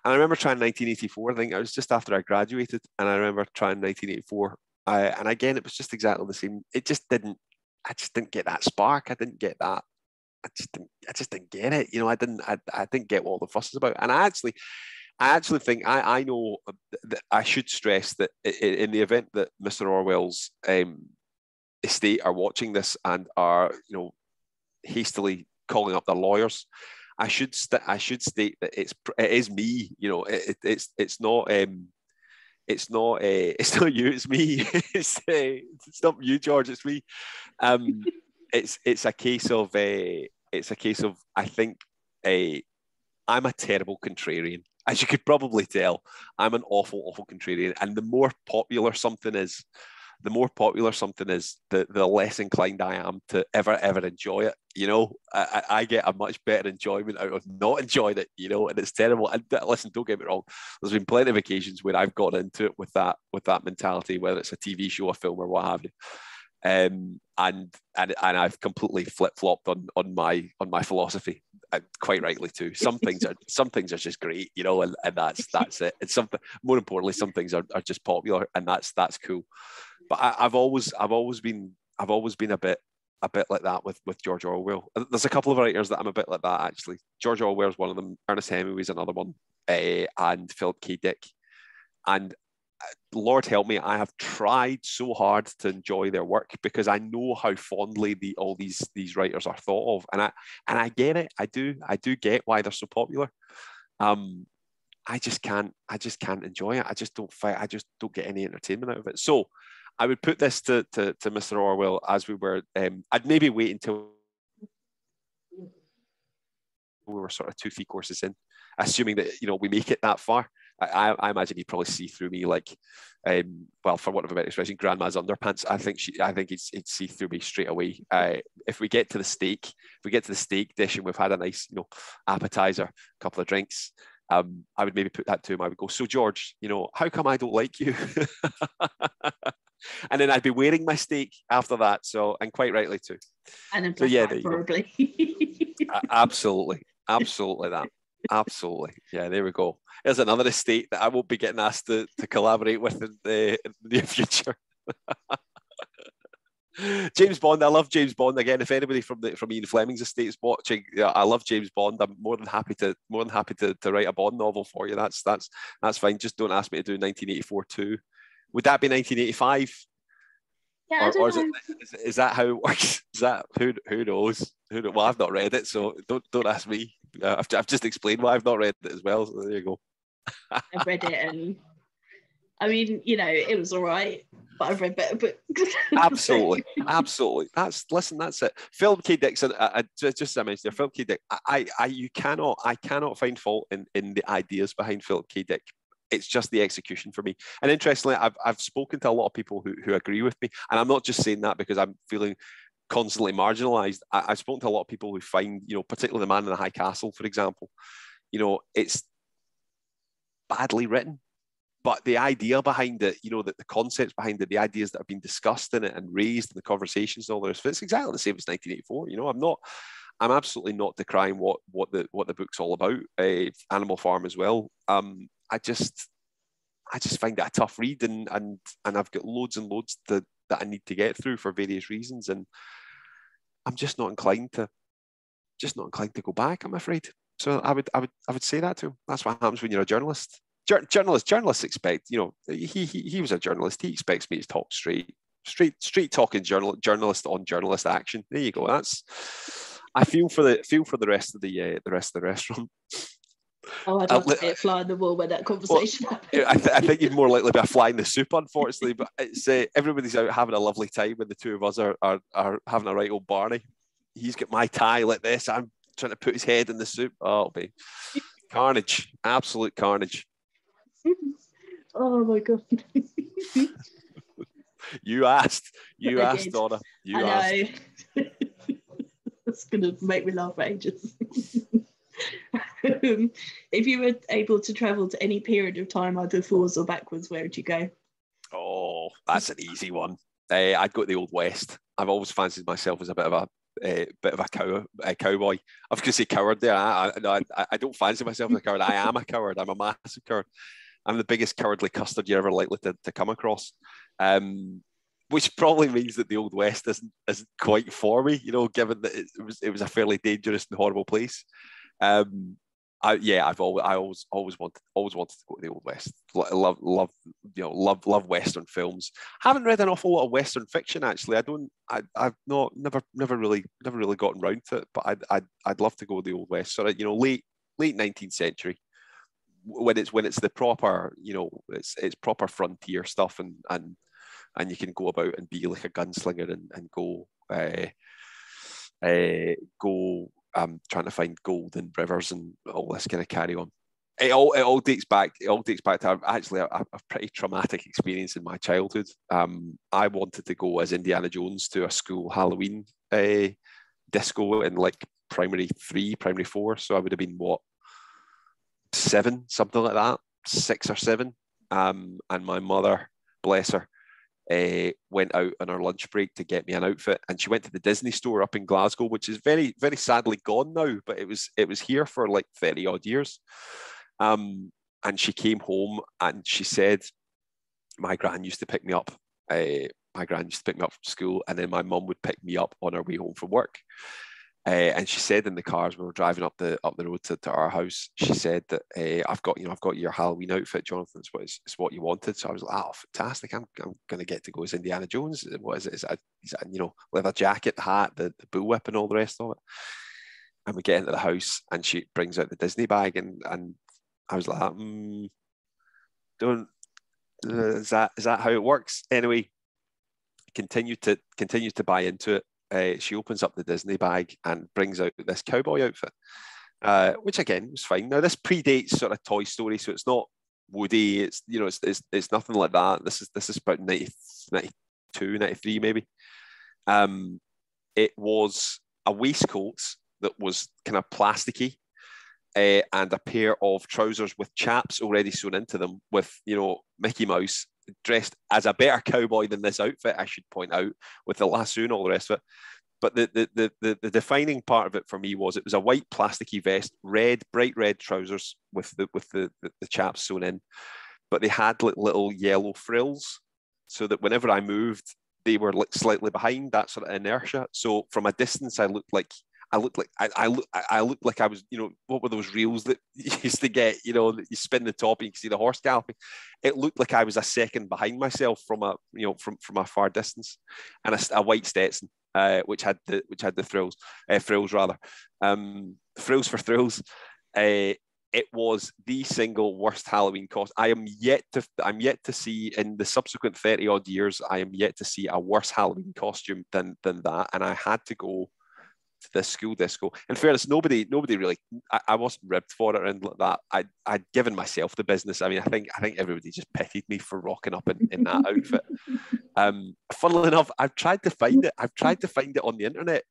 And I remember trying 1984. I think I was just after I graduated, and I remember trying 1984. And again, it was just exactly the same. I just didn't get that spark. I didn't get that. I just didn't get it. You know, I didn't get what all the fuss is about. And I actually think I know that I should stress that in the event that Mr. Orwell's estate are watching this and are, you know, hastily calling up their lawyers, I should state that it is me. You know, it's not you, it's me. It's not you, George. It's me. It's a case of I think I'm a terrible contrarian, as you could probably tell. I'm an awful contrarian, and the more popular something is, the less inclined I am to ever enjoy it. You know, I get a much better enjoyment out of not enjoying it. You know, and it's terrible. And listen, don't get me wrong. There's been plenty of occasions where I've got into it with that mentality, whether it's a TV show, a film, or what have you. and I've completely flip-flopped on my philosophy, quite rightly too. Some things are just great, you know, and that's it. It's something more importantly, some things are just popular, and that's cool. But I've always been a bit like that with George Orwell. There's a couple of writers that I'm a bit like that actually. George Orwell's one of them. Ernest Hemingway's another one, and Philip K. Dick. And Lord help me, I have tried so hard to enjoy their work because I know how fondly all these writers are thought of, and I get it. I do get why they're so popular. I just can't enjoy it. I just don't get any entertainment out of it. So I would put this to Mr. Orwell as we were. I'd maybe wait until we were sort of 2-3 courses in, assuming that we make it that far. I imagine he'd probably see through me like, well, for want of a better expression, grandma's underpants. I think he'd see through me straight away. If we get to the steak dish and we've had a nice, appetizer, a couple of drinks, I would maybe put that to him. I would go, so George, how come I don't like you? And then I'd be wearing my steak after that. So, and quite rightly too. And then probably. Absolutely that. Absolutely. Yeah, there we go. There's another estate that I won't be getting asked to collaborate with in the near future. James Bond. I love James Bond. Again, if anybody from Ian Fleming's estate is watching, I love James Bond. I'm more than happy to write a Bond novel for you. That's fine. Just don't ask me to do 1984 too. Would that be 1985? Yeah, or is that how it works? Is that who knows? Well, I've not read it, so don't ask me. I've just explained why I've not read it as well. So there you go. I've read it, and I mean, it was all right, but I've read better books. Absolutely. That's it. Philip K. Dickson. Just as I mentioned there, Philip K. Dick. I cannot find fault in the ideas behind Philip K. Dick. It's just the execution for me. And interestingly, I've spoken to a lot of people who agree with me, and I'm not just saying that because I'm feeling constantly marginalized. I've spoken to a lot of people who find, particularly The Man in the High Castle, for example, it's badly written, but the idea behind it, the concepts behind it, the ideas that have been discussed in it and raised in the conversations and all the rest, it's exactly the same as 1984. I'm absolutely not decrying what the book's all about. Animal Farm as well. I just find it a tough read, and I've got loads and loads that I need to get through for various reasons, and I'm just not inclined to go back, I'm afraid. So I would say that to him. That's what happens when you're a journalist. Journalists expect, he was a journalist. He expects me to talk straight talking journalist on journalist action. There you go. I feel for the rest of the restaurant. Oh, I'd love to be a fly on the wall when that conversation happens. I think you'd more likely be a fly in the soup, unfortunately. But it's everybody's out having a lovely time when the two of us are having a right old Barney. He's got my tie like this. I'm trying to put his head in the soup. Oh, it'll be carnage, absolute carnage. Oh my God. You asked, Donna. You asked. That's going to make me laugh for ages. If you were able to travel to any period of time, either forwards or backwards, where would you go? Oh, that's an easy one. I'd go to the Old West. I've always fancied myself as a bit of a cowboy. I was going to say coward there. I don't fancy myself as a coward. I am a coward. I'm a massive coward. I'm the biggest cowardly custard you're ever likely to come across. Which probably means that the Old West isn't quite for me, given that it was a fairly dangerous and horrible place. I've always wanted to go to the Old West. Love Western films. Haven't read an awful lot of Western fiction actually. I've never really gotten round to it, but I'd love to go to the Old West. Sort of, late 19th century, when it's the proper, it's proper frontier stuff, and you can go about and be like a gunslinger and go trying to find gold in rivers and all this kind of carry on. It all dates back to actually a pretty traumatic experience in my childhood. I wanted to go as Indiana Jones to a school Halloween disco in like primary 3, primary 4. So I would have been 7, something like that, 6 or 7. And my mother, bless her, went out on her lunch break to get me an outfit, and she went to the Disney store up in Glasgow, which is very, very sadly gone now, but it was here for like 30 odd years. And she came home and she said, my gran used to pick me up. My gran used to pick me up from school, and then my mum would pick me up on her way home from work. And she said in the car as we were driving up the road to our house, she said that I've got your Halloween outfit, Jonathan. It's what you wanted. So I was like, oh, fantastic! I'm going to get to go as Indiana Jones. What is it? Is that leather jacket, the hat, the bullwhip, and all the rest of it? And we get into the house, and she brings out the Disney bag, and I was like, don't. Is that how it works? Anyway, continue to buy into it. She opens up the Disney bag and brings out this cowboy outfit, which again was fine. Now this predates sort of Toy Story, so it's not Woody. It's it's nothing like that. This is about 92, 93 maybe. It was a waistcoat that was kind of plasticky, and a pair of trousers with chaps already sewn into them with Mickey Mouse dressed as a better cowboy than this outfit, I should point out, with the lasso and all the rest of it. But the defining part of it for me was it was a white plasticky vest, bright red trousers with the chaps sewn in, but they had little yellow frills, so that whenever I moved, they were slightly behind that sort of inertia. So from a distance, I looked like I looked like I was, what were those reels that you used to get, that you spin the top and you can see the horse galloping. It looked like I was a second behind myself from a far distance, and a white Stetson, which had the frills rather, frills for thrills. It was the single worst Halloween costume. I'm yet to see in the subsequent 30 odd years. I am yet to see a worse Halloween costume than that, and I had to go to this school disco. In fairness, nobody really. I wasn't ribbed for it and like that. I'd given myself the business. I mean, I think everybody just pitied me for rocking up in that outfit. Funnily enough, I've tried to find it on the internet,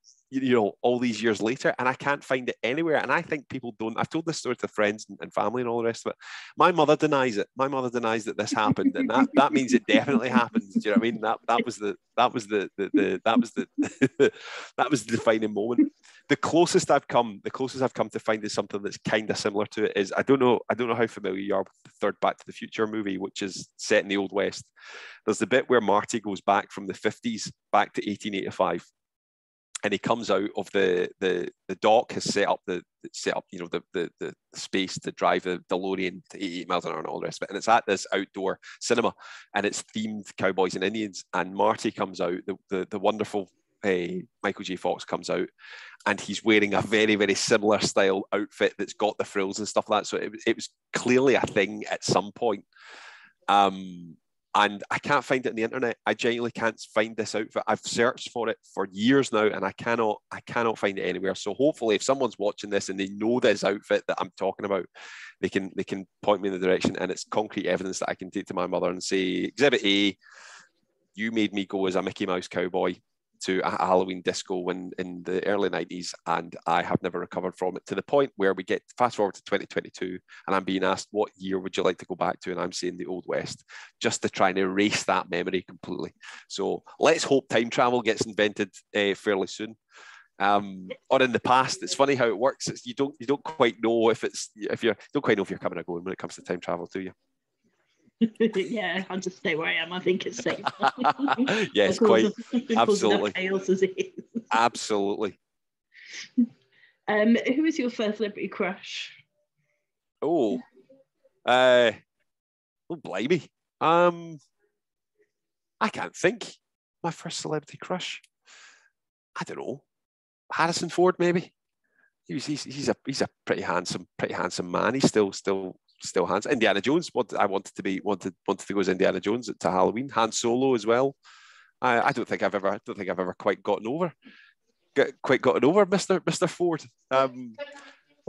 all these years later, and I can't find it anywhere. And I think people don't. I've told this story to friends and family and all the rest of it. My mother denies it. My mother denies that this happened, and that means it definitely happened. Do you know what I mean? That was the defining moment. The closest I've come to finding something that's kind of similar to it is I don't know how familiar you are with the third Back to the Future movie, which is set in the Old West. There's the bit where Marty goes back from the 50s back to 1885. And he comes out of the dock, has set up the space to drive the DeLorean to 88 miles an hour and all the rest of it. And it's at this outdoor cinema, and it's themed cowboys and Indians. And Marty comes out, the wonderful Michael J. Fox comes out, and he's wearing a very, very similar style outfit that's got the frills and stuff like that. So it was clearly a thing at some point. And I can't find it on the internet. I genuinely can't find this outfit. I've searched for it for years now, and I cannot find it anywhere. So hopefully, if someone's watching this and they know this outfit that I'm talking about, they can point me in the direction, and it's concrete evidence that I can take to my mother and say, Exhibit A, you made me go as a Mickey Mouse cowboy to a Halloween disco in the early 90s, and I have never recovered from it, to the point where we get fast forward to 2022 and I'm being asked, what year would you like to go back to? And I'm saying the Old West, just to try and erase that memory completely. So let's hope time travel gets invented fairly soon. Or in the past. It's funny how it works. You don't quite know if you don't quite know if you're coming or going when it comes to time travel, do you? Yeah, I'll just stay where I am. I think it's safe. Yes, quite. Absolutely. Chaos as it is. Absolutely. Who is your first celebrity crush? Oh, blimey. I can't think. My first celebrity crush. I don't know. Harrison Ford, maybe. He's a pretty handsome man. He's still handsome. Indiana Jones. I wanted to go as Indiana Jones to Halloween. Han Solo as well. I don't think I've ever quite gotten over Mr. Ford.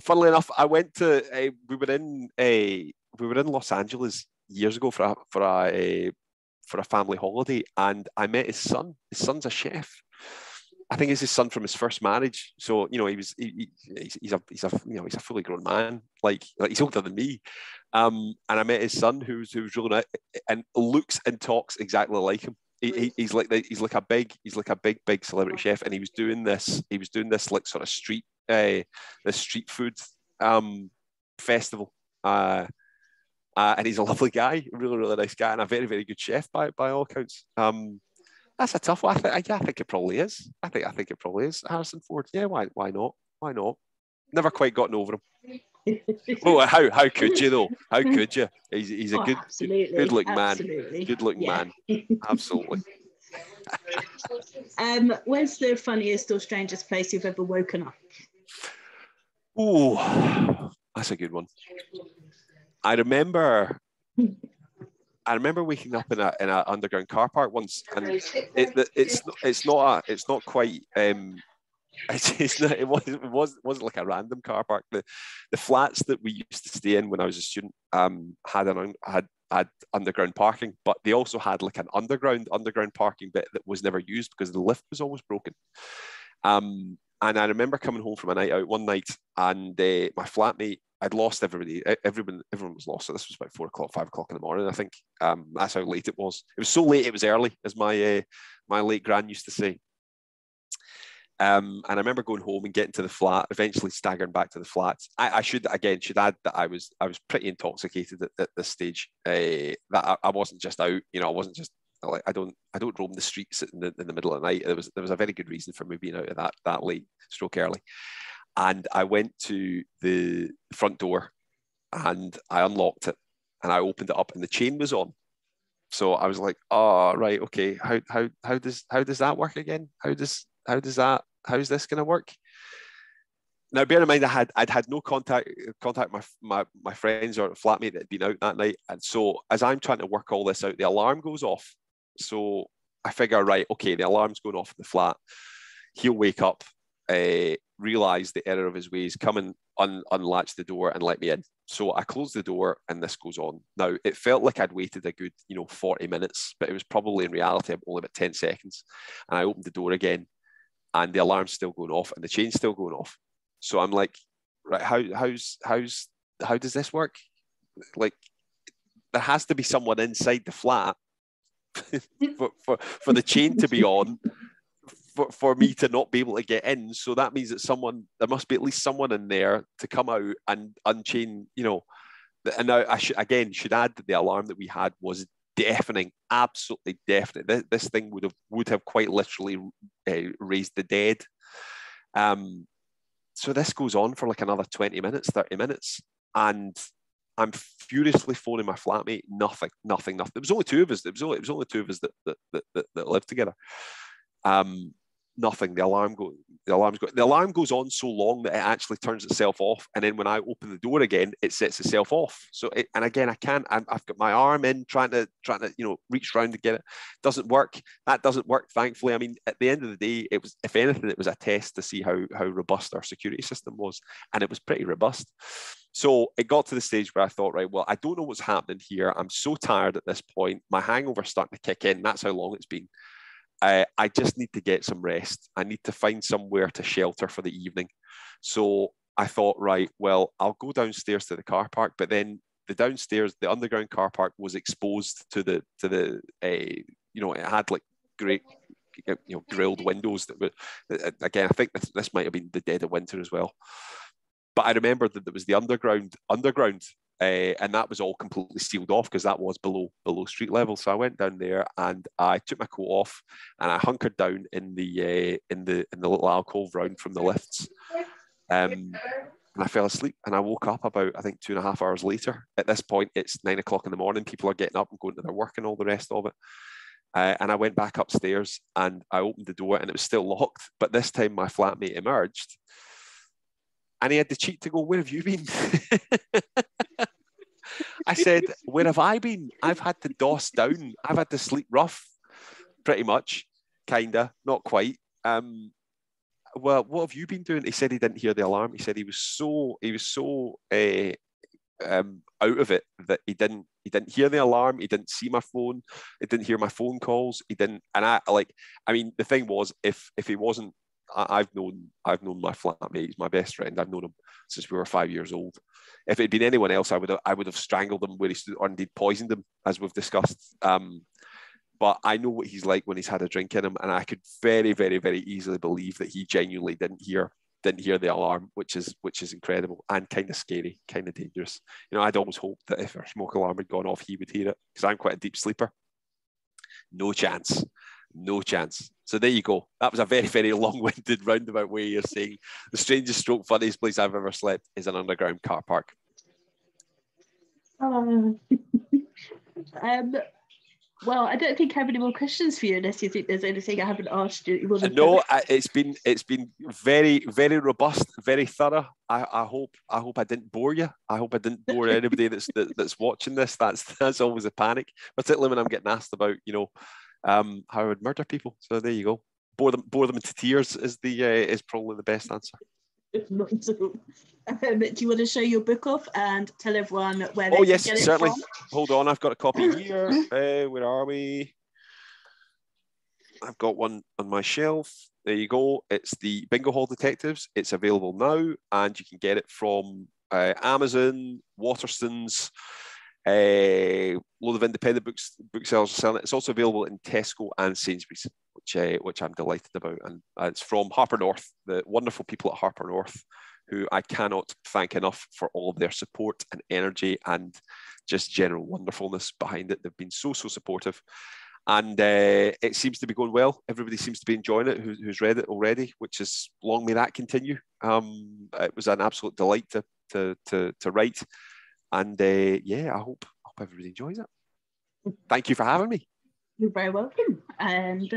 Funnily enough, I went to we were in Los Angeles years ago for a family holiday, and I met his son. His son's a chef. I think it's his son from his first marriage. So he's a fully grown man. Like he's older than me. And I met his son, who's really nice and looks and talks exactly like him. he's like a big celebrity chef, and he was doing this like sort of street this street food festival. And he's a lovely guy, really nice guy, and a very good chef by all accounts. That's a tough one. I think it probably is. I think it probably is. Harrison Ford. Yeah, why not? Why not? Never quite gotten over him. Oh, how could you though? How could you? He's a good looking man. Good looking man. Absolutely. Where's the funniest or strangest place you've ever woken up? Oh, that's a good one. I remember waking up in a underground car park once, and it's not quite it wasn't like a random car park. The flats that we used to stay in when I was a student had underground parking, but they also had like an underground parking bit that was never used because the lift was always broken. And I remember coming home from a night out one night, and my flatmate, I'd lost everybody. Everyone was lost. So this was about 4 o'clock, 5 o'clock in the morning, I think. That's how late it was. It was so late, it was early, as my late gran used to say. And I remember going home and getting to the flat, eventually staggering back to the flat. I should add that I was pretty intoxicated at this stage. That I wasn't just out, I wasn't just like, I don't roam the streets in the middle of the night. There was a very good reason for me being out at that late, stroke early. And I went to the front door and I unlocked it and I opened it up and the chain was on. So I was like, oh right, okay. How does that work again? How's this going to work? Now, bear in mind, I'd had no contact my friends or flatmate that had been out that night, and so as I'm trying to work all this out, the alarm goes off. So I figure, right, okay, the alarm's going off in the flat. He'll wake up, realise the error of his ways, come and unlatch the door and let me in. So I close the door and this goes on. Now, it felt like I'd waited a good 40 minutes, but it was probably in reality only about 10 seconds. And I opened the door again and the alarm's still going off and the chain's still going off. So I'm like, right, how does this work? Like, there has to be someone inside the flat for the chain to be on, for me to not be able to get in. So that means that there must be at least someone in there to come out and unchain, And now I should add that the alarm that we had was deafening, absolutely deafening. This thing would have quite literally raised the dead. So this goes on for like another 20 minutes, 30 minutes. And I'm furiously phoning my flatmate. Nothing. There was only two of us. It was only two of us that lived together. Nothing. The alarm goes on so long that it actually turns itself off, and then when I open the door again, it sets itself off. So and again, I can't. I've got my arm in trying to reach around to get it. Doesn't work. That doesn't work. Thankfully, I mean, at the end of the day, it was, if anything, it was a test to see how robust our security system was, and it was pretty robust. So it got to the stage where I thought, right, well, I don't know what's happening here. I'm so tired at this point. My hangover's starting to kick in. That's how long it's been. I just need to get some rest. I need to find somewhere to shelter for the evening. So I thought, right, well, I'll go downstairs to the car park, but then the underground car park was exposed to the it had like great, grilled windows that were, again, I think this might have been the dead of winter as well. But I remember that there was the underground, and that was all completely sealed off because that was below street level. So I went down there and I took my coat off and I hunkered down in the little alcove round from the lifts. And I fell asleep and I woke up about, I think, 2.5 hours later. At this point, it's 9 o'clock in the morning. People are getting up and going to their work and all the rest of it. And I went back upstairs and I opened the door and it was still locked. But this time my flatmate emerged. And he had the cheek to go, "Where have you been?" I said, "Where have I been? I've had to doss down. I've had to sleep rough, pretty much, kinda, not quite. Well, what have you been doing?" He said he didn't hear the alarm. He said he was so out of it that he didn't hear the alarm. He didn't see my phone. He didn't hear my phone calls. He didn't. And I mean, the thing was, if he wasn't, I've known my flatmate. He's my best friend. I've known him since we were 5 years old. If it had been anyone else, I would have strangled him where he stood, or indeed poisoned him, as we've discussed. but I know what he's like when he's had a drink in him, and I could very, very, very easily believe that he genuinely didn't hear the alarm, which is incredible and kind of scary, kind of dangerous. You know, I'd always hoped that if our smoke alarm had gone off, he would hear it, because I'm quite a deep sleeper. No chance. No chance. So there you go. That was a very, very long-winded roundabout way of saying the strangest stroke funniest place I've ever slept is an underground car park. Well, I don't think I have any more questions for you, unless you think there's anything I haven't asked you. No, it's been very, very robust, very thorough. I hope I didn't bore you. I hope I didn't bore anybody that's watching this. That's always a panic, particularly when I'm getting asked about, you know, how I would murder people. So there you go. Bore them into tears is probably the best answer. Not at all. Do you want to show your book off and tell everyone where they can get certainly. It from? Hold on, I've got a copy here. Where are we? I've got one on my shelf. There you go. It's the Bingo Hall Detectives. It's available now, and you can get it from Amazon, Waterstones, a load of independent booksellers are selling it. It's also available in Tesco and Sainsbury's, which I'm delighted about. And it's from Harper North, the wonderful people at Harper North, who I cannot thank enough for all of their support and energy and just general wonderfulness behind it. They've been so supportive. And it seems to be going well. Everybody seems to be enjoying it who's read it already, which is long may that continue. It was an absolute delight to write. And I hope everybody enjoys it. Thank you for having me. You're very welcome. And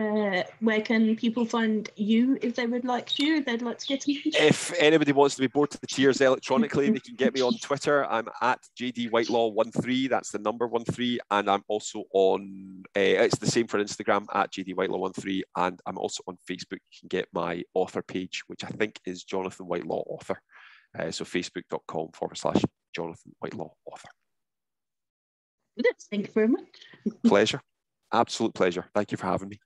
where can people find you if they would like to? If they'd like to get in touch? If anybody wants to be bored to tears electronically, they can get me on Twitter. I'm at JD Whitelaw13. That's the number 13. And I'm also on, it's the same for Instagram, at JD Whitelaw13. And I'm also on Facebook. You can get my author page, which I think is Jonathan Whitelaw Author. So facebook.com/Jonathan Whitelaw Author. Thank you very much. Pleasure. Absolute pleasure. Thank you for having me.